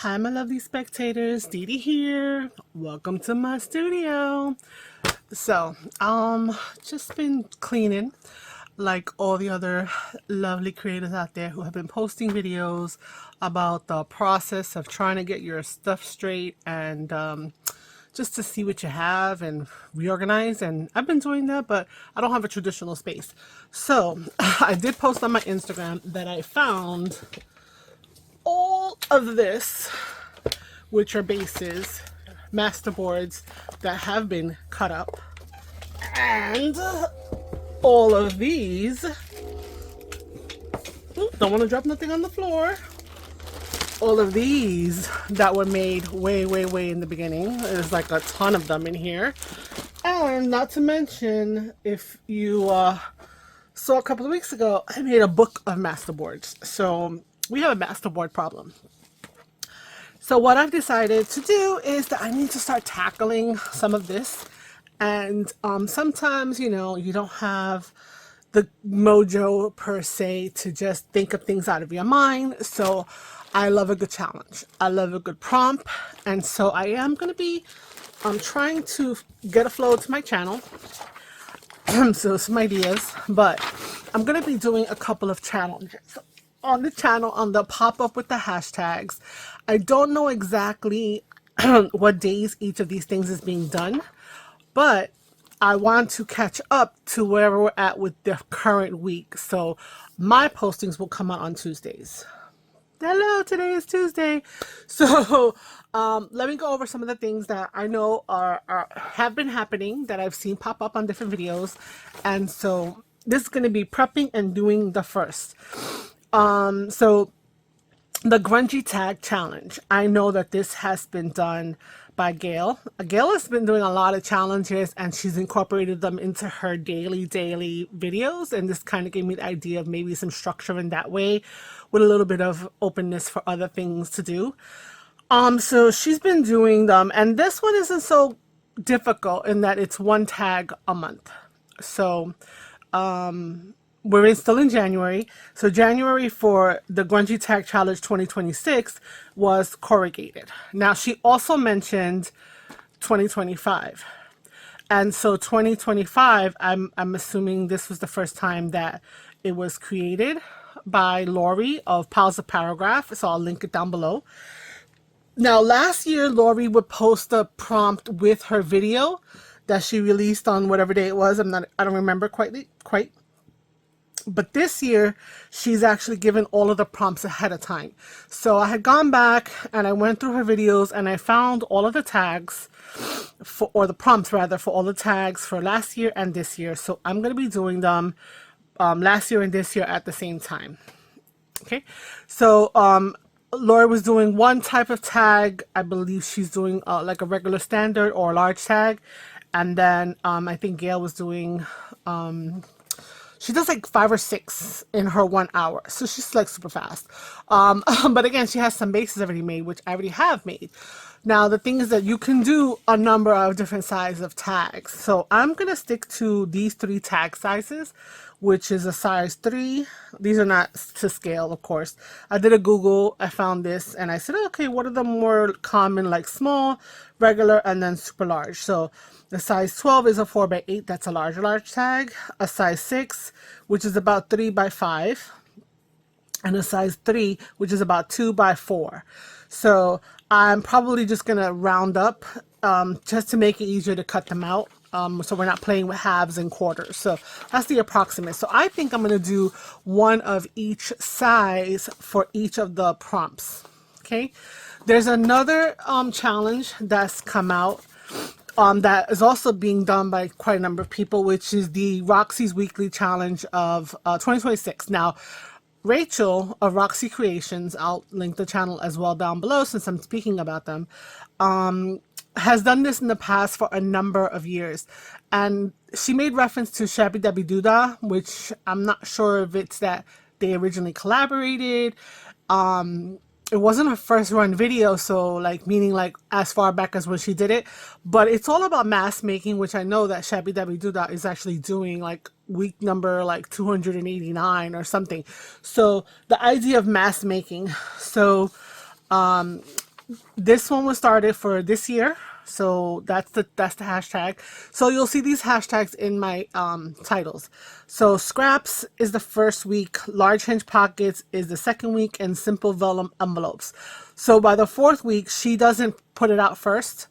Hi, my lovely spectators. Dee Dee here. Welcome to my studio. Just been cleaning like all the other lovely creators out there who have been posting videos about the process of trying to get your stuff straight and just to see what you have and reorganize. And I've been doing that, but I don't have a traditional space. So I did post on my Instagram that I found all of this, which are bases, masterboards that have been cut up, and all of these, don't want to drop nothing on the floor, all of these that were made way in the beginning. There's like a ton of them in here. And not to mention, if you saw a couple of weeks ago, I made a book of masterboards. So we have a masterboard problem. So what I've decided to do is that I need to start tackling some of this. And sometimes, you know, you don't have the mojo per se to just think of things out of your mind. So I love a good challenge. I love a good prompt. And so I am going to be trying to get a flow to my channel. So some ideas, but I'm going to be doing a couple of challenges on the channel on the pop-up with the hashtags. I don't know exactly what days each of these things is being done, but I want to catch up to where we're at with the current week. So my postings will come out on Tuesdays. Hello, today is Tuesday. So let me go over some of the things that I know have been happening that I've seen pop up on different videos. And so this is going to be prepping and doing the first. So the grungy tag challenge. I know that this has been done by Gail. Gail has been doing a lot of challenges and she's incorporated them into her daily videos. And this kind of gave me the idea of maybe some structure in that way with a little bit of openness for other things to do. So she's been doing them, and this one isn't so difficult in that it's one tag a month. So, still in January. So January for the Grungy Tag Challenge 2026 was corrugated. Now she also mentioned 2025. And so 2025, I'm assuming this was the first time that it was created by Lori of Piles of Paragraph. So I'll link it down below. Now last year, Lori would post a prompt with her video that she released on whatever day it was. I don't remember quite. But this year, she's actually given all of the prompts ahead of time. So I had gone back and I went through her videos and I found all of the tags, or the prompts rather, for all the tags for last year and this year. So I'm going to be doing them last year and this year at the same time. Okay, so Laura was doing one type of tag. I believe she's doing like a regular standard or a large tag. And then I think Gail was doing... she does like 5 or 6 in her 1 hour. So she's like super fast. But again, she has some bases already made, which I already have made. Now, the thing is that you can do a number of different sizes of tags. So I'm going to stick to these 3 tag sizes, which is a size 3. These are not to scale, of course. I did a Google, I found this, and I said, okay, what are the more common, like small, regular, and then super large? So the size 12 is a 4x8, that's a large tag. A size 6, which is about 3x5. And a size 3, which is about 2x4. So I'm probably just going to round up just to make it easier to cut them out. So we're not playing with halves and quarters. So that's the approximate. So I think I'm going to do one of each size for each of the prompts. Okay. There's another challenge that's come out that is also being done by quite a number of people, which is the Roxy's Weekly Challenge of 2026. Now, Rachel of Roxy Creations, I'll link the channel as well down below since I'm speaking about them, has done this in the past for a number of years. And she made reference to Shabby Dabby Doodah, which I'm not sure if it's that they originally collaborated. It wasn't her first run video, so like meaning like as far back as when she did it, but it's all about mask making, which I know that Shabby Dabby Doodah is actually doing like week number like 289 or something. So the idea of mask making. So this one was started for this year. So that's the hashtag. So you'll see these hashtags in my titles. So scraps is the first week, large hinge pockets is the second week, and simple vellum envelopes. So by the fourth week, she doesn't put it out first.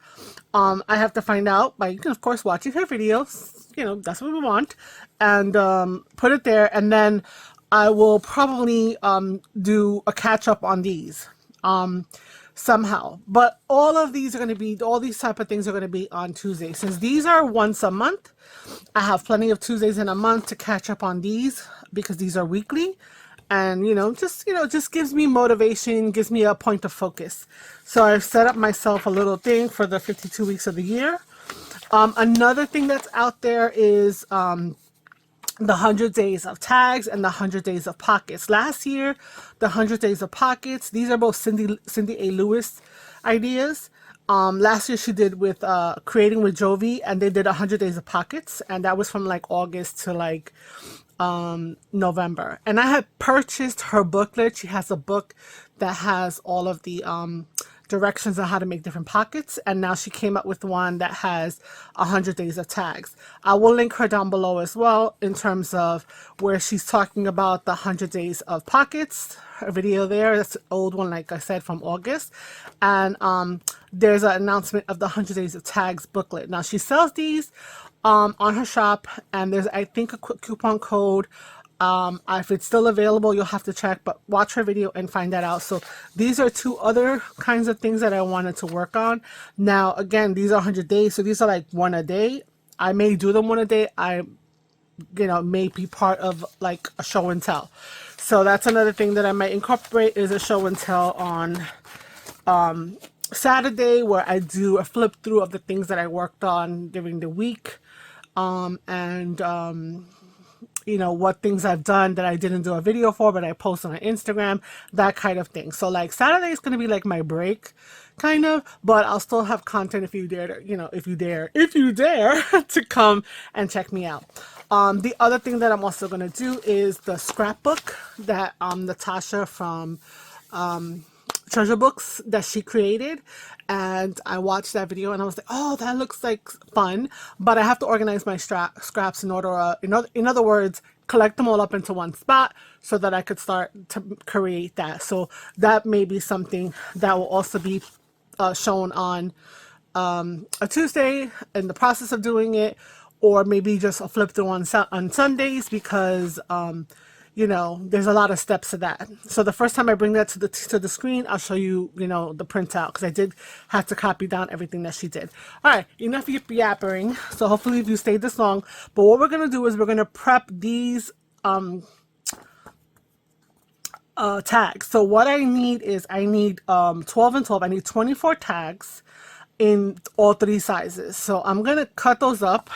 I have to find out by, of course, watching her videos. That's what we want, and put it there, and then I will probably do a catch up on these. Somehow, but all these type of things are going to be on Tuesday. Since these are once a month, I have plenty of Tuesdays in a month to catch up on these, because these are weekly, and just gives me motivation, gives me a point of focus. So I've set up myself a little thing for the 52 weeks of the year. Another thing that's out there is the 100 days of tags and the 100 days of pockets. Last year, the 100 days of pockets, these are both Cindy A. Lewis ideas. Last year she did with Creating with Jovi, and they did 100 days of pockets, and that was from like August to like November. And I had purchased her booklet. She has a book that has all of the directions on how to make different pockets, and now she came up with one that has 100 days of tags. I will link her down below as well in terms of where she's talking about the 100 days of pockets. Her video there, that's an old one, like I said, from August. And there's an announcement of the 100 days of tags booklet. Now she sells these on her shop, and there's, I think, a coupon code. If it's still available, you'll have to check, but watch her video and find that out. So these are two other kinds of things that I wanted to work on. Now, again, these are 100 days, so these are like one a day. I may do them one a day. I, may be part of like a show and tell. So that's another thing that I might incorporate, is a show and tell on Saturday, where I do a flip through of the things that I worked on during the week. What things I've done that I didn't do a video for, but I post on Instagram, that kind of thing. So like Saturday is going to be like my break, kind of, but I'll still have content if you dare to, if you dare to come and check me out. The other thing that I'm also going to do is the scrapbook that Natasa from Treasure Books that she created, and I watched that video and I was like, oh, that looks like fun, but I have to organize my scraps in order, in other words, collect them all up into one spot so that I could start to create that. So that may be something that will also be shown on a Tuesday in the process of doing it, or maybe just a flip through on Sundays, because there's a lot of steps to that. So the first time I bring that to the screen, I'll show you, the printout, because I did have to copy down everything that she did. All right, enough yappering. So hopefully you stayed this long. But what we're going to do is we're going to prep these tags. So what I need is 12 and 12. I need 24 tags in all three sizes. So I'm going to cut those up.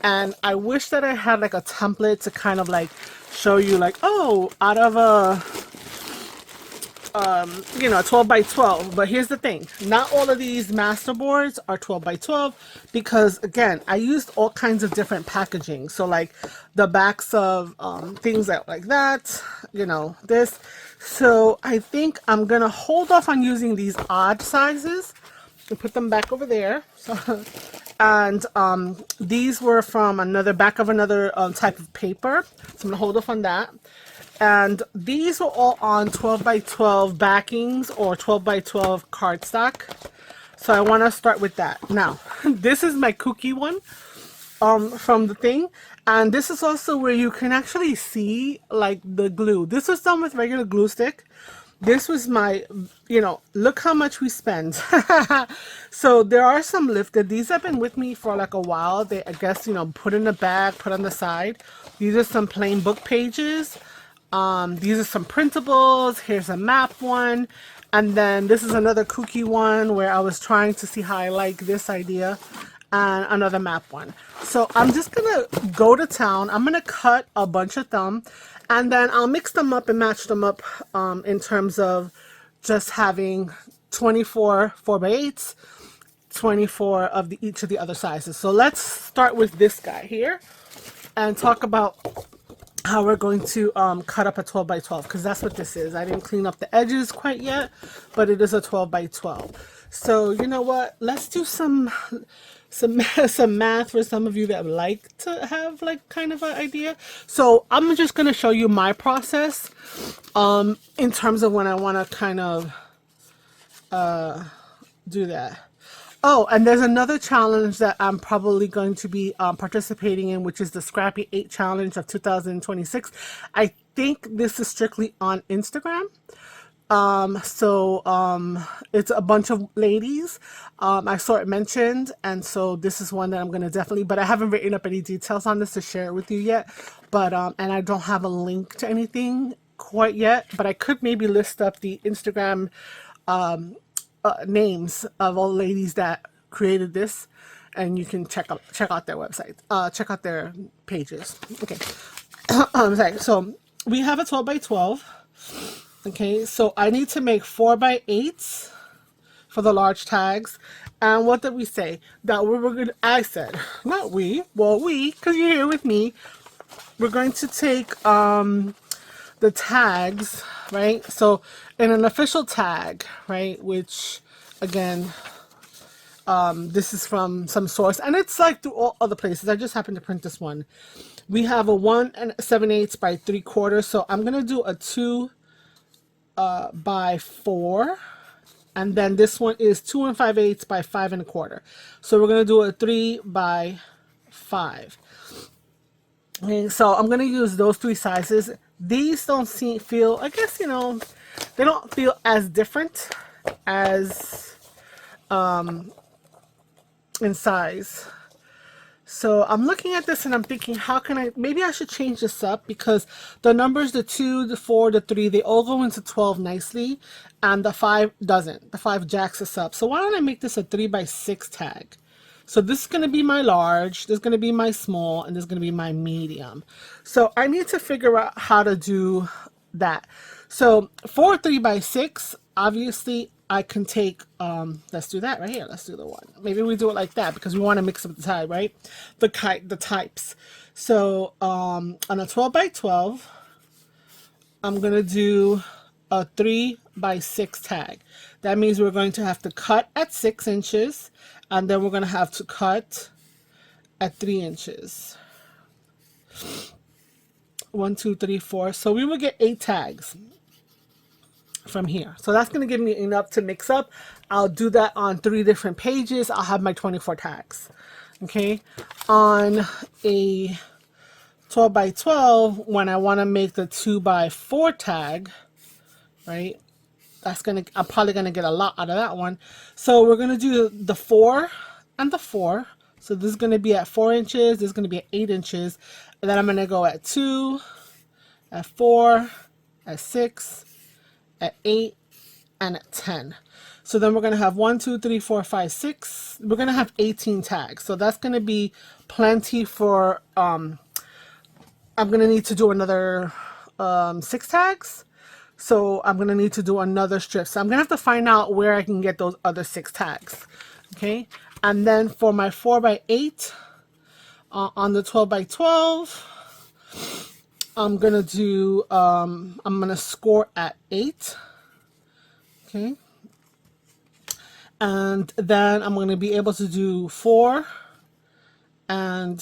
And I wish that I had like a template to kind of like show you like, oh, out of a 12 by 12. But here's the thing, not all of these master boards are 12 by 12, because again, I used all kinds of different packaging. So like the backs of things like that, this. So I think I'm gonna hold off on using these odd sizes and put them back over there. So, and these were from another type of paper, so I'm gonna hold off on that. And these were all on 12 by 12 backings or 12 by 12 cardstock, so I want to start with that. Now this is my cookie one from the thing, and this is also where you can actually see like the glue. This was done with regular glue stick. This was my, look how much we spend. So there are some lifted. These have been with me for like a while. They, I guess, put in a bag, put on the side. These are some plain book pages. These are some printables. Here's a map one. And then this is another kooky one where I was trying to see how I like this idea. And another map one. So I'm just going to go to town. I'm going to cut a bunch of them. And then I'll mix them up and match them up in terms of just having 24 4x8s, 24 of each of the other sizes. So let's start with this guy here and talk about how we're going to cut up a 12 by 12, because that's what this is. I didn't clean up the edges quite yet, but it is a 12 by 12. So you know what? Let's do some some math for some of you that like to have like kind of an idea. So I'm just going to show you my process in terms of when I want to kind of do that. Oh, and there's another challenge that I'm probably going to be participating in, which is the Scrappy 8 Challenge of 2026. I think this is strictly on Instagram. It's a bunch of ladies. I saw it mentioned, and so this is one that I'm going to definitely, but I haven't written up any details on this to share with you yet. But, and I don't have a link to anything quite yet, but I could maybe list up the Instagram names of all the ladies that created this, and you can check out their website, check out their pages. Okay. Sorry. So we have a 12 by 12. Okay, so I need to make 4 by 8s for the large tags. And what did we say? That we were going to, I said, not we, well we, because you're here with me, we're going to take the tags, right? So in an official tag, right, which again, this is from some source, and it's like through all other places. I just happened to print this one. We have a 1 7/8 by 3/4. So I'm gonna do a 2 by 4, and then this one is 2 5/8 by 5 1/4. So we're gonna do a 3 by 5. And so I'm going to use those 3 sizes. These don't feel, I guess, you know, they don't feel as different as in size. So I'm looking at this and I'm thinking, how can I, maybe I should change this up, because the numbers, the 2, the 4, the 3, they all go into 12 nicely, and the 5 doesn't. The 5 jacks us up. So why don't I make this a 3 by 6 tag? So this is going to be my large, this is going to be my small, and this is going to be my medium. So I need to figure out how to do that. So for 3 by 6, obviously I can take, let's do that right here. Let's do the one. Maybe we do it like that because we want to mix up the tie, right? The types. So on a 12 by 12, I'm going to do a 3 by 6 tag. That means we're going to have to cut at 6 inches, and then we're going to have to cut at 3 inches. 1, 2, 3, 4. So we will get 8 tags from here. So that's going to give me enough to mix up. I'll do that on 3 different pages. I'll have my 24 tags. Okay. On a 12 by 12, when I want to make the 2 by 4 tag, right? I'm probably going to get a lot out of that one. So we're going to do the 4 and the 4. So this is going to be at 4 inches. This is going to be at 8 inches. And then I'm going to go at 2, at 4, at 6, at 8, and at 10. So then we're going to have 1, 2, 3, 4, 5, 6. We're going to have 18 tags. So that's going to be plenty for, I'm going to need to do another 6 tags. So I'm going to need to do another strip. So I'm going to have to find out where I can get those other 6 tags. Okay. And then for my 4 by 8, on the 12 by 12, I'm going to do, I'm going to score at 8. Okay. And then I'm going to be able to do 4 and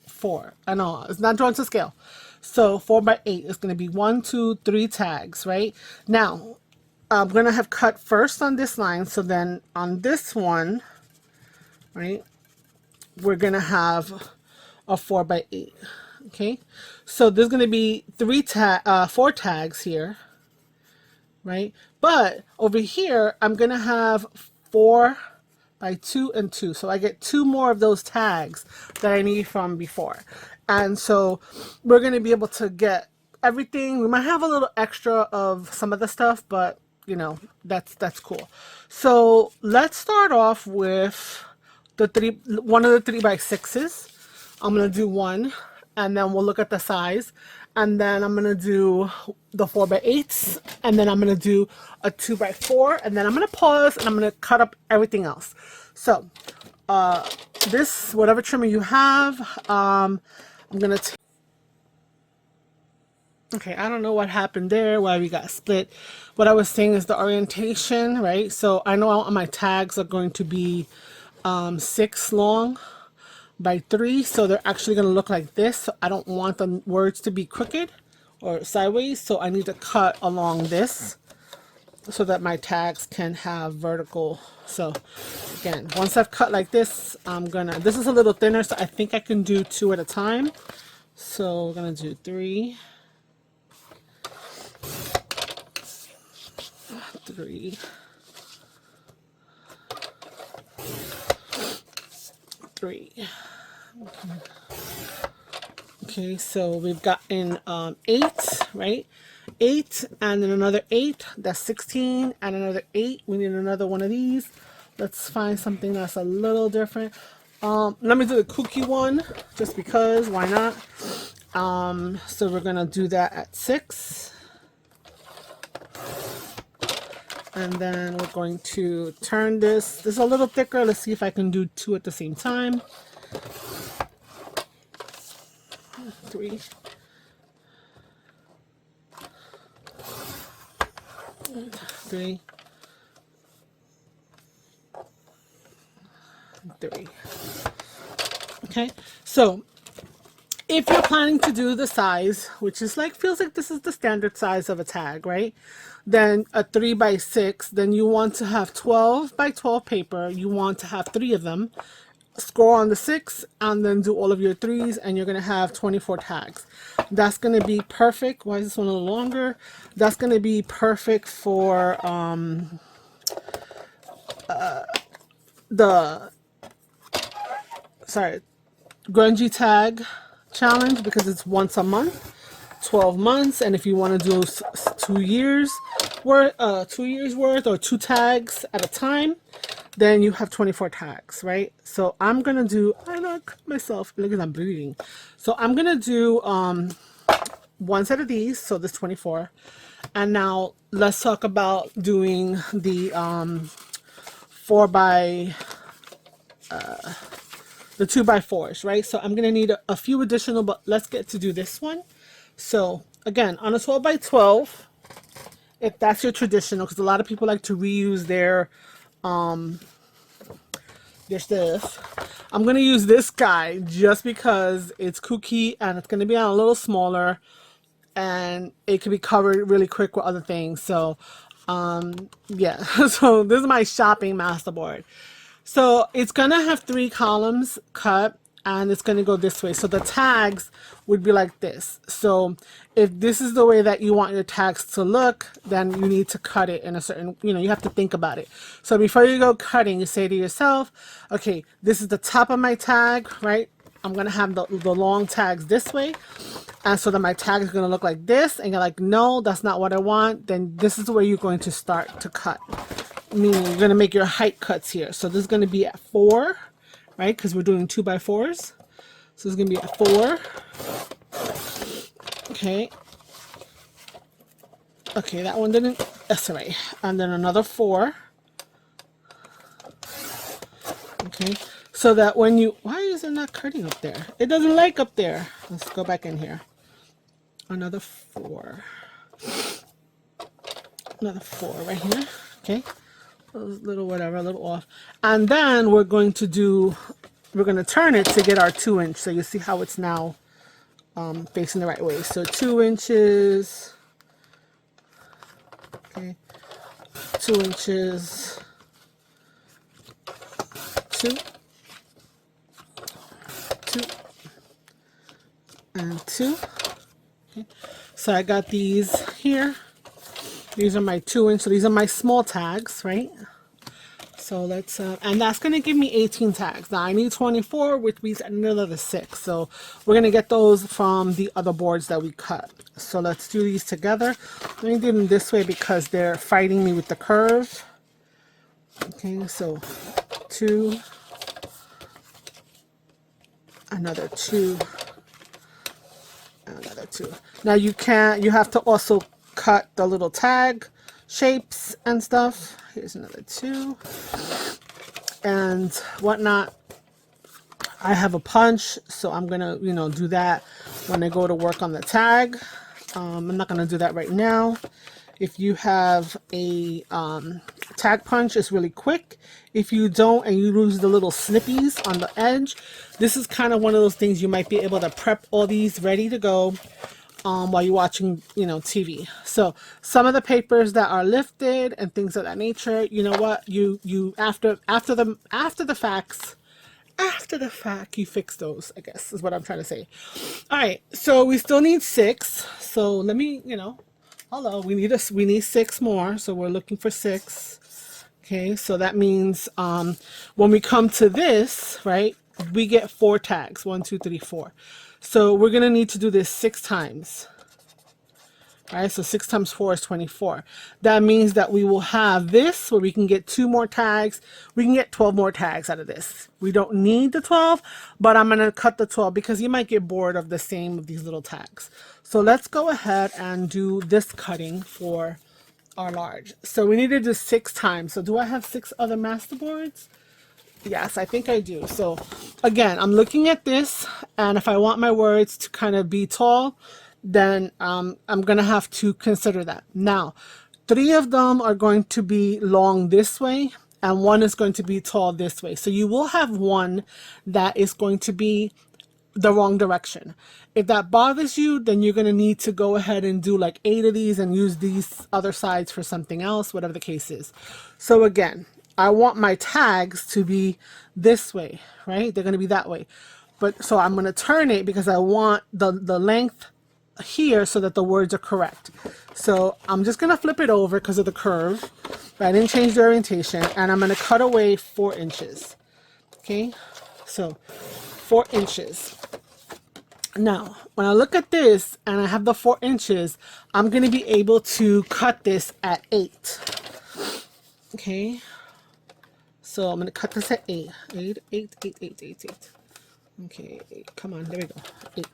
4. I know it's not drawn to scale. So 4 by 8 is going to be 1, 2, 3 tags, right? Now, I'm going to have cut first on this line. So then on this one, right, we're going to have a 4 by 8. Okay. So there's going to be 4 tags here, right? But over here, I'm going to have 4 by 2 and 2. So I get 2 more of those tags that I need from before. And so we're going to be able to get everything. We might have a little extra of some of the stuff, but you know, that's cool. So let's start off with one of the 3 by 6s. I'm going to do one, and then we'll look at the size. And then I'm going to do the 4 by 8s, and then I'm going to do a 2 by 4, and then I'm going to pause and I'm going to cut up everything else. So this, whatever trimmer you have, I'm going to Okay, I don't know what happened there, why we got split. What I was saying is the orientation, right? So I know my tags are going to be 6 long by 3, so they're actually going to look like this. So I don't want the words to be crooked or sideways, so I need to cut along this so that my tags can have vertical. So again, once I've cut like this, this is a little thinner, so I think I can do 2 at a time. So we're gonna do 3, 3, 3. Okay, so we've gotten 8, right? 8 and then another 8, that's 16, and another 8. We need another one of these. Let's find something that's a little different. Let me do the cookie one just because, why not? So we're gonna do that at 6, and then we're going to turn this is a little thicker. Let's see if I can do 2 at the same time. 3, 3, 3. Okay, so if you're planning to do the size, which is like, feels like this is the standard size of a tag, right? Then a 3 by 6, then you want to have 12 by 12 paper. You want to have 3 of them. Score on the 6 and then do all of your 3s, and you're going to have 24 tags. That's going to be perfect. Why is this one a little longer? That's going to be perfect for the grungy tag challenge, because it's once a month, 12 months, and if you want to do 2 years worth, 2 years worth, or 2 tags at a time, then you have 24 tags, right? So I'm gonna do, I know I cut myself because I'm bleeding. So I'm gonna do 1 set of these, so this 24. And now let's talk about doing the 4 by the 2 by 4s, right? So I'm gonna need a few additional, but let's get to do this one. So again, on a 12 by 12, if that's your traditional, because a lot of people like to reuse their stuff. I'm gonna use this guy just because it's kooky and it's gonna be on a little smaller, and it can be covered really quick with other things. So yeah, so this is my shopping masterboard. So it's gonna have 3 columns cut, and it's gonna go this way. So the tags would be like this. So if this is the way that you want your tags to look, then you need to cut it in a certain, you have to think about it. So before you go cutting, you say to yourself, okay, this is the top of my tag, right? I'm gonna have the long tags this way, and so that my tag is gonna look like this, and you're like, no, that's not what I want. Then this is where you're going to start to cut, meaning you're gonna make your height cuts here. So this is gonna be at 4, right? Because we're doing 2 by 4s. So it's gonna be at 4. Okay. Okay, that one didn't. That's all right. And then another 4. Okay. So that when you, why is it not cutting up there? It doesn't like up there. Let's go back in here. Another 4. Another 4 right here. Okay. A little whatever, a little off. And then we're going to turn it to get our 2 inch. So you see how it's now facing the right way. So 2 inches. Okay. 2 inches. 2. 2. And 2. Okay. So I got these here. These are my 2 inch. So these are my small tags, right? So let's, and that's going to give me 18 tags. Now I need 24, which means another 6. So we're going to get those from the other boards that we cut. So let's do these together. Let me do them this way because they're fighting me with the curve. Okay, so 2, another 2, another 2. Now you have to also cut the little tag shapes and stuff. Here's another 2 and whatnot. I have a punch, so I'm gonna do that when I go to work on the tag. I'm not going to do that right now. If you have a tag punch, it's really quick. If you don't and you lose the little snippies on the edge, this is kind of one of those things you might be able to prep all these ready to go while you're watching, you know, TV. So some of the papers that are lifted and things of that nature, you know what, you after the fact, you fix those, I guess is what I'm trying to say. All right, so we still need 6. So let me, you know, hello, we need 6 more. So we're looking for 6. Okay, so that means when we come to this, right, we get 4 tags. 1, 2, 3, 4. So we're gonna need to do this 6 times. All right, so 6 times 4 is 24. That means that we will have this where we can get 2 more tags. We can get 12 more tags out of this. We don't need the 12, but I'm going to cut the 12 because you might get bored of the same of these little tags. So let's go ahead and do this cutting for our large. So we need to do 6 times. So do I have 6 other masterboards? Yes, I think I do. So again, I'm looking at this, and if I want my words to kind of be tall, then I'm going to have to consider that. Now, 3 of them are going to be long this way, and 1 is going to be tall this way. So you will have one that is going to be the wrong direction. If that bothers you, then you're going to need to go ahead and do like 8 of these and use these other sides for something else, whatever the case is. So again, I want my tags to be this way, right? They're going to be that way. But so I'm going to turn it because I want the length here so that the words are correct. So I'm just going to flip it over because of the curve, but I didn't change the orientation, and I'm going to cut away 4 inches. Okay, so 4 inches. Now, when I look at this and I have the 4 inches, I'm going to be able to cut this at 8. Okay, so I'm going to cut this at 8. 8, 8, 8, 8, 8, 8. Okay, 8. Come on, there we go. 8.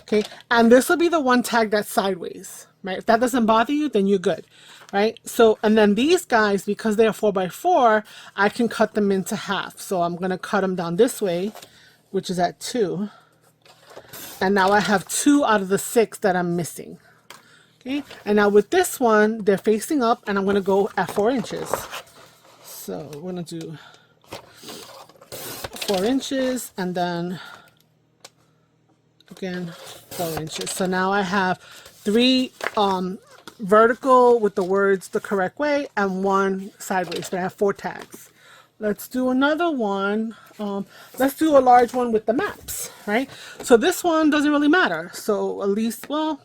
Okay, and this will be the one tag that's sideways, right? If that doesn't bother you, then you're good, right? So, and then these guys, because they're 4x4, I can cut them into half. So I'm going to cut them down this way, which is at 2. And now I have 2 out of the 6 that I'm missing. Okay, and now with this one, they're facing up, and I'm going to go at 4 inches. So we're going to do 4 inches, and then again 4 inches. So now I have 3 vertical with the words the correct way and 1 sideways, but I have 4 tags. Let's do another one. Let's do a large one with the maps, right? So this one doesn't really matter. So at least, well,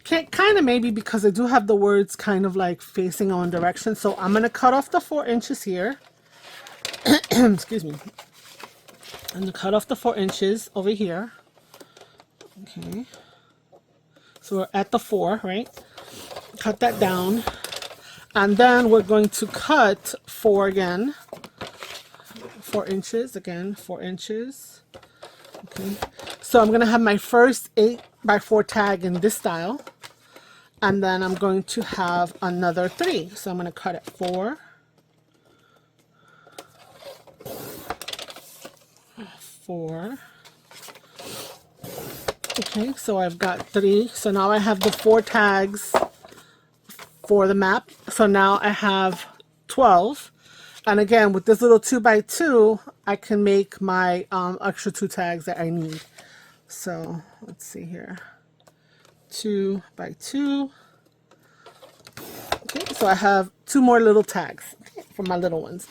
kind of maybe, because I do have the words kind of like facing on direction. So I'm going to cut off the 4 inches here. Excuse me. I'm going to cut off the 4 inches over here. Okay. So we're at the 4, right? Cut that down. And then we're going to cut 4 again. 4 inches, again, 4 inches. Okay. So I'm going to have my first 8x4 tag in this style. And then I'm going to have another 3. So I'm going to cut at 4. 4. Okay, so I've got 3. So now I have the 4 tags for the map. So now I have 12. And again, with this little 2x2, I can make my extra 2 tags that I need. So let's see here. 2x2. Okay, so I have 2 more little tags for my little ones.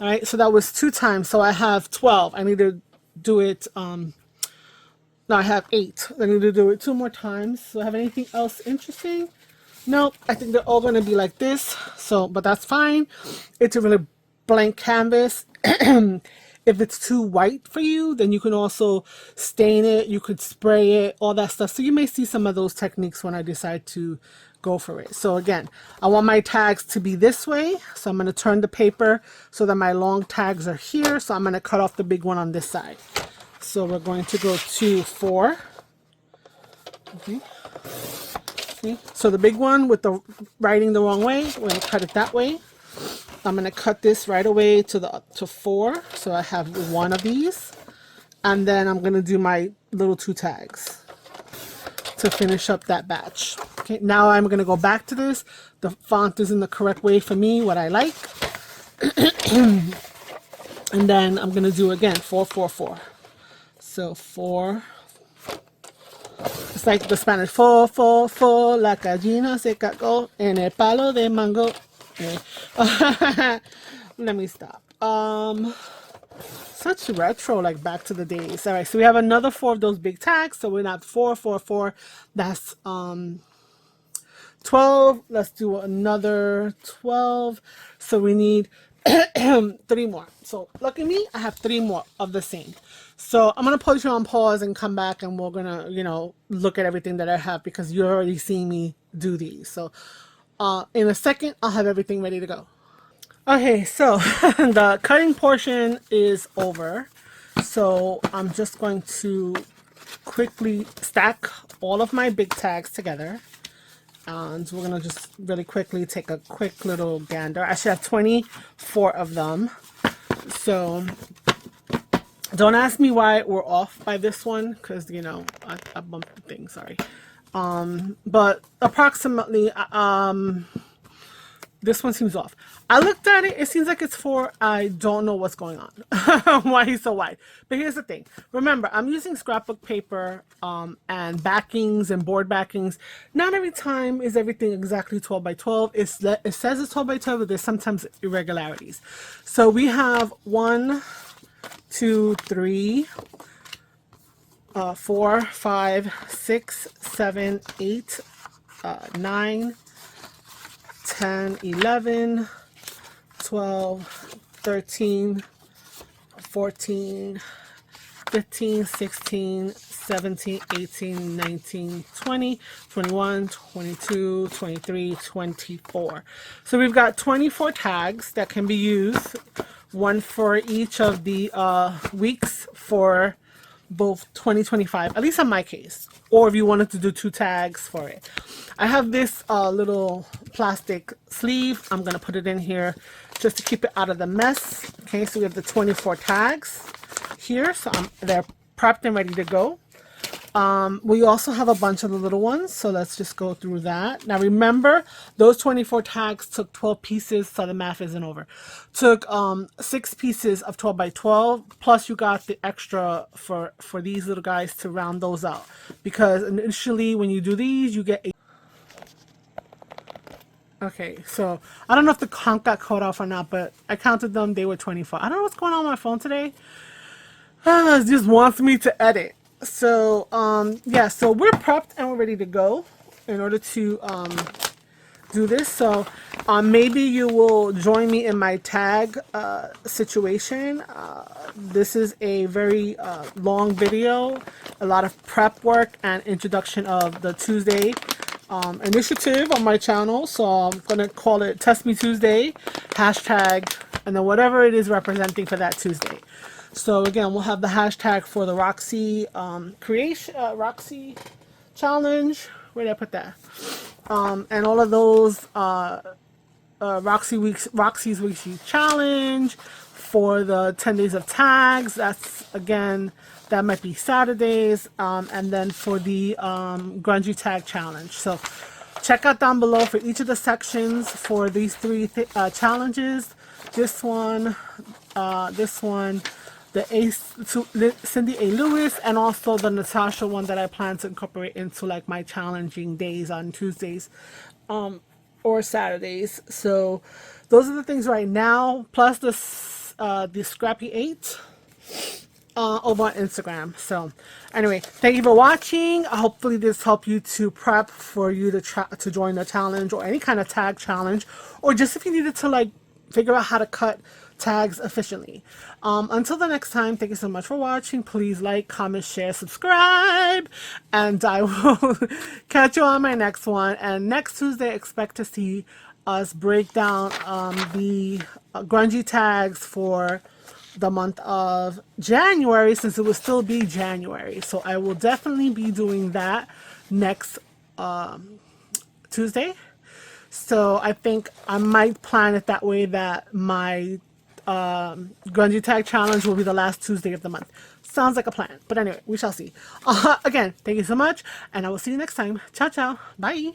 All right, so that was 2 times. So I have 12. I need to do it. No, I have 8. I need to do it 2 more times. So I have anything else interesting? Nope. I think they're all going to be like this. So, but that's fine. It's a really blank canvas. If it's too white for you, then you can also stain it. You could spray it, all that stuff. So you may see some of those techniques when I decide to go for it. So again, I want my tags to be this way. So I'm going to turn the paper so that my long tags are here. So I'm going to cut off the big one on this side. So we're going to go to 4. Okay. Okay. So the big one with the writing the wrong way, we're going to cut it that way. I'm going to cut this right away to 4. So I have 1 of these. And then I'm going to do my little 2 tags. to finish up that batch. Okay, now I'm going to go back to this. The font is in the correct way for me, what I like. And then I'm going to do again 444. So 4. It's like the Spanish 444, la gallina se cagó en el palo de mango. Let me stop. Such retro, like back to the days. All right, so we have another 4 of those big tags. So we're not 444. That's 12. Let's do another 12. So we need 3 more. So lucky me, I have 3 more of the same. So I'm gonna put you on pause and come back, and we're gonna, you know, look at everything that I have, because you're already seeing me do these. So in a second, I'll have everything ready to go. Okay, so the cutting portion is over. So I'm just going to quickly stack all of my big tags together. And we're going to just really quickly take a quick little gander. I should have 24 of them. So don't ask me why we're off by this one, because, you know, I bumped the thing, sorry. But approximately, this one seems off. I looked at it, it seems like it's 4. I don't know what's going on. Why he's so wide. But here's the thing. Remember, I'm using scrapbook paper and backings and board backings. Not every time is everything exactly 12 by 12. It says it's 12 by 12, but there's sometimes irregularities. So we have 1, 2, 3, 4, 5, 6, 7, 8, 9, 10, 11, 12, 13, 14, 15, 16, 17, 18, 19, 20, 21, 22, 23, 24. So we've got 24 tags that can be used, one for each of the weeks for both 2025, at least in my case, or if you wanted to do 2 tags for it. I have this little plastic sleeve. I'm going to put it in here just to keep it out of the mess. Okay, so we have the 24 tags here. So they're prepped and ready to go. We also have a bunch of the little ones, so let's just go through that. Now remember, those 24 tags took 12 pieces, so the math isn't over. Took 6 pieces of 12 by 12, plus you got the extra for these little guys to round those out. Because initially when you do these, you get a... Okay, so I don't know if the count got cut off or not, but I counted them, they were 24. I don't know what's going on with my phone today. It just wants me to edit. So yeah, so we're prepped and we're ready to go in order to do this. So maybe you will join me in my tag situation. This is a very long video, a lot of prep work and introduction of the Tuesday initiative on my channel. So I'm gonna call it Test Me Tuesday, hashtag, and then whatever it is representing for that Tuesday. So again, we'll have the hashtag for the Roxy Roxy challenge. Where did I put that? And all of those Roxy's Weekly challenge for the 10 days of tags. That's again, that might be Saturdays. And then for the grungy tag challenge. So check out down below for each of the sections for these 3 challenges. This one, the Cindy A. Lewis, and also the Natasa one that I plan to incorporate into like my challenging days on Tuesdays or Saturdays. So those are the things right now, plus the Scrappy 8 over on Instagram. So anyway, thank you for watching. Hopefully this helped you to prep for you to join the challenge or any kind of tag challenge, or just if you needed to like figure out how to cut tags efficiently. Until the next time, thank you so much for watching. Please like, comment, share, subscribe, and I will catch you on my next one. And next Tuesday, expect to see us break down the grungy tags for the month of January, since it will still be January. So I will definitely be doing that next Tuesday. So I think I might plan it that way that my grungy tag challenge will be the last Tuesday of the month. Sounds like a plan. But anyway, we shall see. Again, thank you so much, and I will see you next time. Ciao, ciao. Bye.